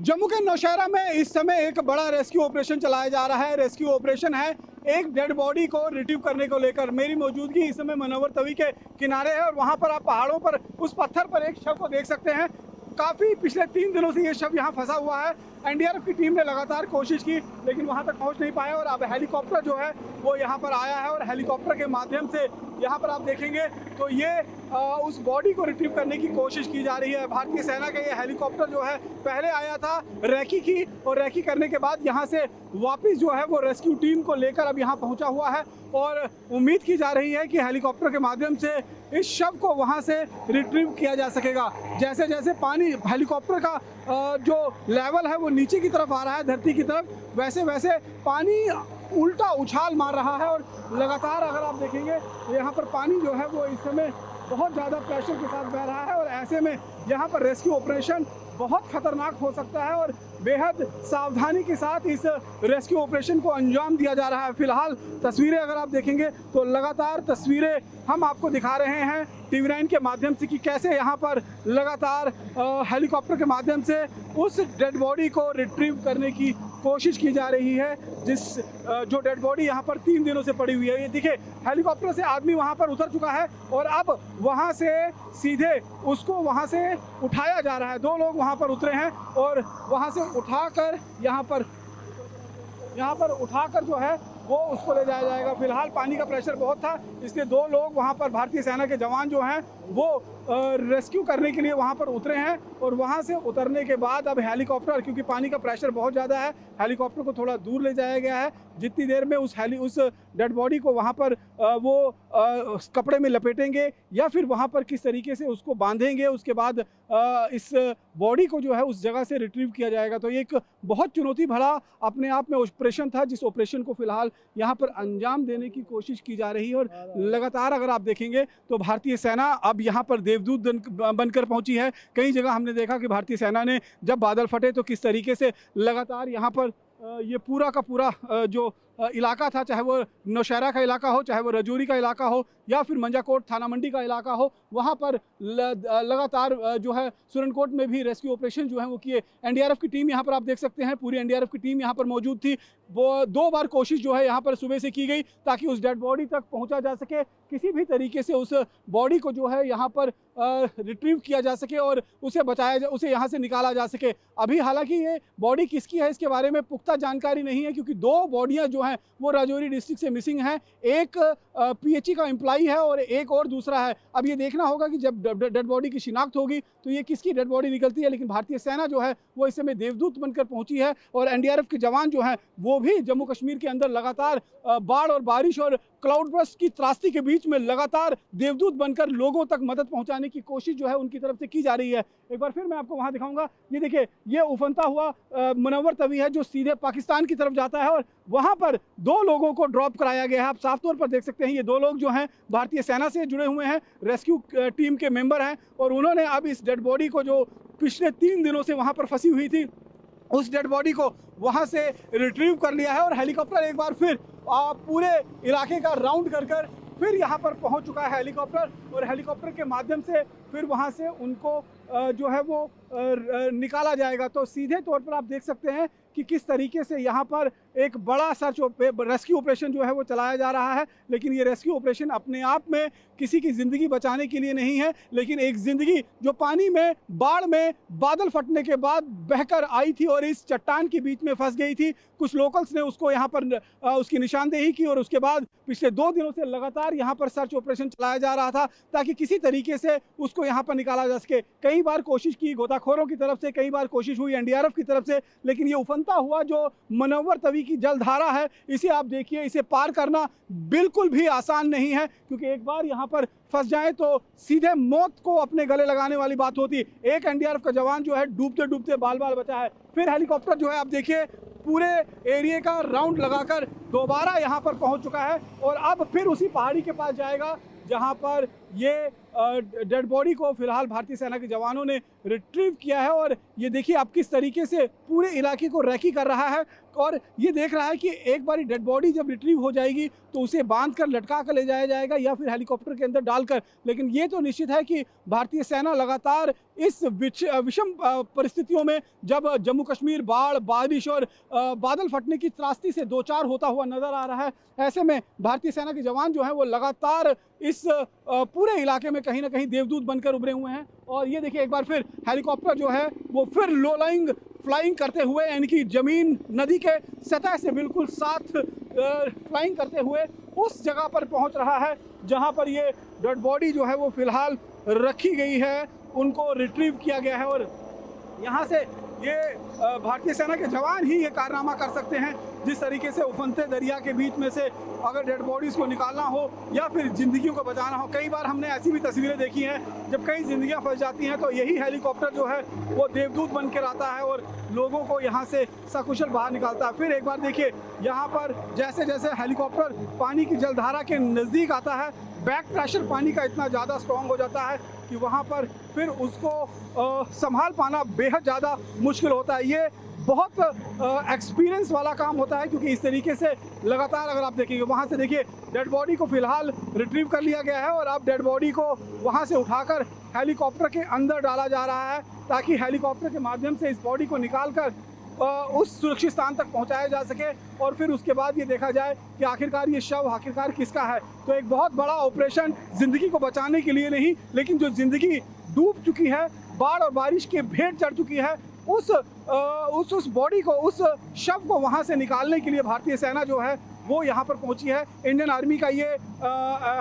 जम्मू के नौशहरा में इस समय एक बड़ा रेस्क्यू ऑपरेशन चलाया जा रहा है। रेस्क्यू ऑपरेशन है एक डेड बॉडी को रिट्रीव करने को लेकर। मेरी मौजूदगी इस समय मनोवर तवी के किनारे है और वहां पर आप पहाड़ों पर उस पत्थर पर एक शव को देख सकते हैं। काफ़ी पिछले 3 दिनों से ये शव यहाँ फंसा हुआ है। एनडीआरएफ की टीम ने लगातार कोशिश की लेकिन वहाँ तक पहुँच नहीं पाया और अब हेलीकॉप्टर जो है वो यहाँ पर आया है और हेलीकॉप्टर के माध्यम से यहाँ पर आप देखेंगे तो ये उस बॉडी को रिट्रीव करने की कोशिश की जा रही है। भारतीय सेना का ये हेलीकॉप्टर जो है पहले आया था रेकी की और रेकी करने के बाद यहाँ से वापस जो है वो रेस्क्यू टीम को लेकर अब यहाँ पहुँचा हुआ है और उम्मीद की जा रही है कि हेलीकॉप्टर के माध्यम से इस शव को वहाँ से रिट्रीव किया जा सकेगा। जैसे जैसे पानी हेलीकॉप्टर का जो लेवल है वो नीचे की तरफ आ रहा है धरती की तरफ, वैसे वैसे पानी उल्टा उछाल मार रहा है और लगातार अगर आप देखेंगे तो यहाँ पर पानी जो है वो इस समय बहुत ज़्यादा प्रेशर के साथ बह रहा है और ऐसे में यहाँ पर रेस्क्यू ऑपरेशन बहुत खतरनाक हो सकता है और बेहद सावधानी के साथ इस रेस्क्यू ऑपरेशन को अंजाम दिया जा रहा है। फिलहाल तस्वीरें अगर आप देखेंगे तो लगातार तस्वीरें हम आपको दिखा रहे हैं टीवी9 के माध्यम से कि कैसे यहाँ पर लगातार हेलीकॉप्टर के माध्यम से उस डेड बॉडी को रिट्रीव करने की कोशिश की जा रही है। जो डेड बॉडी यहाँ पर 3 दिनों से पड़ी हुई है। ये देखिए हेलीकॉप्टर से आदमी वहाँ पर उतर चुका है और अब वहाँ से सीधे उसको वहाँ से उठाया जा रहा है। 2 लोग वहाँ पर उतरे हैं और वहाँ से उठाकर यहाँ पर उठाकर जो है वो उसको ले जाया जाएगा। फिलहाल पानी का प्रेशर बहुत था इसलिए 2 लोग वहाँ पर भारतीय सेना के जवान जो हैं वो रेस्क्यू करने के लिए वहाँ पर उतरे हैं और वहाँ से उतरने के बाद अब हेलीकॉप्टर, क्योंकि पानी का प्रेशर बहुत ज़्यादा है, हेलीकॉप्टर को थोड़ा दूर ले जाया गया है। जितनी देर में उस डेड बॉडी को वहाँ पर वो कपड़े में लपेटेंगे या फिर वहाँ पर किस तरीके से उसको बांधेंगे, उसके बाद इस बॉडी को जो है उस जगह से रिट्रीव किया जाएगा। तो ये एक बहुत चुनौती भरा अपने आप में ऑपरेशन था जिस ऑपरेशन को फिलहाल यहाँ पर अंजाम देने की कोशिश की जा रही है और लगातार अगर आप देखेंगे तो भारतीय सेना अब यहाँ पर देवदूत बनकर पहुंची है। कई जगह हमने देखा कि भारतीय सेना ने जब बादल फटे तो किस तरीके से लगातार यहाँ पर ये पूरा का पूरा जो इलाका था, चाहे वो नौशहरा का इलाका हो, चाहे वो रजौरी का इलाका हो या फिर मंजाकोट थाना मंडी का इलाका हो, वहाँ पर लगातार जो है सुरनकोट में भी रेस्क्यू ऑपरेशन जो है वो किए। एनडीआरएफ की टीम यहाँ पर आप देख सकते हैं, पूरी एनडीआरएफ की टीम यहाँ पर मौजूद थी। वो 2 बार कोशिश जो है यहाँ पर सुबह से की गई ताकि उस डेड बॉडी तक पहुँचा जा सके, किसी भी तरीके से उस बॉडी को जो है यहाँ पर रिट्रीव किया जा सके और उसे यहाँ से निकाला जा सके। अभी हालांकि ये बॉडी किसकी है इसके बारे में पुख्ता जानकारी नहीं है क्योंकि 2 बॉडियाँ जो हैं वो राजौरी डिस्ट्रिक्ट से मिसिंग हैं। एक पीएचई का एम्प्लॉई है और एक और दूसरा है। अब ये देखना होगा कि जब डेड बॉडी की शिनाख्त होगी तो ये किसकी डेड बॉडी निकलती है। लेकिन भारतीय सेना जो है वो इस समय देवदूत बनकर पहुंची है और एनडीआरएफ के जवान जो हैं वो भी जम्मू कश्मीर के अंदर लगातार बाढ़ और बारिश और क्लाउड बर्स्ट की त्रासदी के बीच में लगातार देवदूत बनकर लोगों तक मदद पहुंचाने की कोशिश जो है उनकी तरफ से की जा रही है। एक बार फिर मैं आपको वहां दिखाऊंगा। ये देखिए ये उफनता हुआ मनोवर तवी है जो सीधे पाकिस्तान की तरफ जाता है और वहां पर 2 लोगों को ड्रॉप कराया गया है। आप साफ तौर पर देख सकते हैं ये 2 लोग जो हैं भारतीय सेना से जुड़े हुए हैं, रेस्क्यू टीम के मेंबर हैं और उन्होंने अब इस डेड बॉडी को जो पिछले 3 दिनों से वहां पर फंसी हुई थी उस डेड बॉडी को वहां से रिट्रीव कर लिया है और हेलीकॉप्टर एक बार फिर पूरे इलाके का राउंड कर फिर यहाँ पर पहुँच चुका है हेलीकॉप्टर और हेलीकॉप्टर के माध्यम से फिर वहाँ से उनको जो है वो निकाला जाएगा। तो सीधे तौर पर आप देख सकते हैं कि किस तरीके से यहाँ पर एक बड़ा रेस्क्यू ऑपरेशन जो है वो चलाया जा रहा है। लेकिन ये रेस्क्यू ऑपरेशन अपने आप में किसी की ज़िंदगी बचाने के लिए नहीं है, लेकिन एक ज़िंदगी जो पानी में बाढ़ में बादल फटने के बाद बहकर आई थी और इस चट्टान के बीच में फंस गई थी। कुछ लोकल्स ने उसको यहाँ पर उसकी निशानदेही की और उसके बाद पिछले 2 दिनों से लगातार यहाँ पर सर्च ऑपरेशन चलाया जा रहा था ताकि किसी तरीके से उसको यहाँ पर निकाला जा सके। कई बार कोशिश की गोताखोरों की तरफ से, कई बार कोशिश हुई एनडीआरएफ की तरफ से, लेकिन ये उफनता हुआ जो मनोवर तवी की जलधारा है इसे आप देखिए, इसे पार करना बिल्कुल भी आसान नहीं है क्योंकि एक बार यहाँ पर फंस जाए तो सीधे मौत को अपने गले लगाने वाली बात होती। एक एनडीआरएफ का जवान जो है डूबते डूबते बाल बाल बचा है। फिर हेलीकॉप्टर जो है आप देखिए पूरे एरिया का राउंड लगाकर दोबारा यहाँ पर पहुँच चुका है और अब फिर उसी पहाड़ी के पास जाएगा जहाँ पर ये डेड बॉडी को फिलहाल भारतीय सेना के जवानों ने रिट्रीव किया है। और ये देखिए आप किस तरीके से पूरे इलाके को रेकी कर रहा है और ये देख रहा है कि एक बारी डेड बॉडी जब रिट्रीव हो जाएगी तो उसे बांध कर लटका कर ले जाया जाएगा या फिर हेलीकॉप्टर के अंदर डालकर। लेकिन ये तो निश्चित है कि भारतीय सेना लगातार इस विषम परिस्थितियों में, जब जम्मू कश्मीर बाढ़, बारिश और बादल फटने की त्रासदी से दो चार होता हुआ नजर आ रहा है, ऐसे में भारतीय सेना के जवान जो हैं वो लगातार इस पूरे इलाके में कहीं ना कहीं देवदूत बनकर उभरे हुए हैं। और ये देखिए एक बार फिर हेलीकॉप्टर जो है वो फिर लो फ्लाइंग करते हुए, यानी कि जमीन नदी के सतह से बिल्कुल साथ फ्लाइंग करते हुए उस जगह पर पहुंच रहा है जहां पर ये डेड बॉडी जो है वो फिलहाल रखी गई है, उनको रिट्रीव किया गया है। और यहाँ से ये भारतीय सेना के जवान ही ये कारनामा कर सकते हैं, जिस तरीके से उफनते दरिया के बीच में से अगर डेड बॉडीज़ को निकालना हो या फिर ज़िंदगियों को बचाना हो। कई बार हमने ऐसी भी तस्वीरें देखी हैं जब कई ज़िंदगियां फंस जाती हैं तो यही हेलीकॉप्टर जो है वो देवदूत बन कर आता है और लोगों को यहाँ से सकुशल बाहर निकालता है। फिर एक बार देखिए यहाँ पर जैसे जैसे हेलीकॉप्टर पानी की जलधारा के नज़दीक आता है, बैक प्रेशर पानी का इतना ज़्यादा स्ट्रॉन्ग हो जाता है कि वहाँ पर फिर उसको संभाल पाना बेहद ज़्यादा मुश्किल होता है। ये बहुत एक्सपीरियंस वाला काम होता है, क्योंकि इस तरीके से लगातार अगर आप देखेंगे, वहाँ से देखिए डेड बॉडी को फिलहाल रिट्रीव कर लिया गया है और अब डेड बॉडी को वहाँ से उठाकर हेलीकॉप्टर के अंदर डाला जा रहा है ताकि हेलीकॉप्टर के माध्यम से इस बॉडी को निकालकर उस सुरक्षित स्थान तक पहुंचाया जा सके और फिर उसके बाद ये देखा जाए कि आखिरकार ये शव आखिरकार किसका है। तो एक बहुत बड़ा ऑपरेशन ज़िंदगी को बचाने के लिए नहीं, लेकिन जो ज़िंदगी डूब चुकी है, बाढ़ और बारिश के भेंट चढ़ चुकी है, उस बॉडी को, उस शव को वहाँ से निकालने के लिए भारतीय सेना जो है वो यहाँ पर पहुंची है। इंडियन आर्मी का ये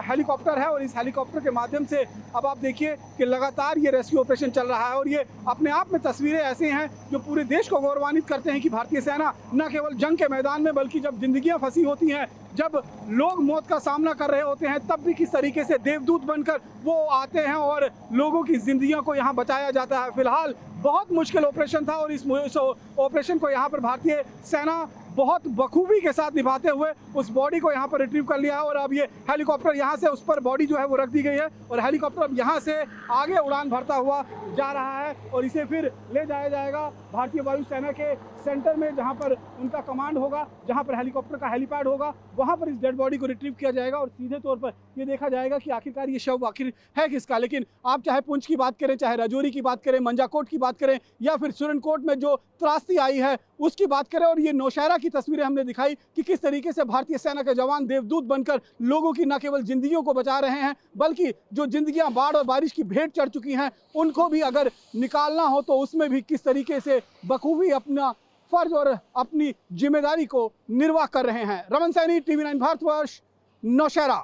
हेलीकॉप्टर है और इस हेलीकॉप्टर के माध्यम से अब आप देखिए कि लगातार ये रेस्क्यू ऑपरेशन चल रहा है। और ये अपने आप में तस्वीरें ऐसे हैं जो पूरे देश को गौरवान्वित करते हैं कि भारतीय सेना न केवल जंग के मैदान में, बल्कि जब जिंदगियां फंसी होती हैं, जब लोग मौत का सामना कर रहे होते हैं, तब भी किस तरीके से देवदूत बनकर वो आते हैं और लोगों की जिंदगियों को यहाँ बचाया जाता है। फिलहाल बहुत मुश्किल ऑपरेशन था और इस ऑपरेशन को यहाँ पर भारतीय सेना बहुत बखूबी के साथ निभाते हुए उस बॉडी को यहाँ पर रिट्रीव कर लिया है। और अब ये हेलीकॉप्टर यहाँ से उस पर बॉडी जो है वो रख दी गई है और हेलीकॉप्टर अब यहाँ से आगे उड़ान भरता हुआ जा रहा है और इसे फिर ले जाया जाएगा भारतीय वायुसेना के सेंटर में, जहाँ पर उनका कमांड होगा, जहाँ पर हेलीकॉप्टर का हेलीपैड होगा, वहाँ पर इस डेड बॉडी को रिट्रीव किया जाएगा और सीधे तौर पर ये देखा जाएगा कि आखिरकार ये शव आखिर है किसका। लेकिन आप चाहे पुंछ की बात करें, चाहे राजौरी की बात करें, मंजाकोट की बात करें या फिर सुरनकोट में जो त्रासदी आई है उसकी बात करें, और ये नौशहरा की तस्वीरें हमने दिखाई कि किस तरीके से भारतीय सेना के जवान देवदूत बनकर लोगों की न केवल जिंदगियों को बचा रहे हैं, बल्कि जो जिंदगियां बाढ़ और बारिश की भेंट चढ़ चुकी हैं उनको भी अगर निकालना हो तो उसमें भी किस तरीके से बखूबी अपना फर्ज और अपनी जिम्मेदारी को निर्वाह कर रहे हैं। रमन सैनी, TV9 भारतवर्ष, नौशहरा।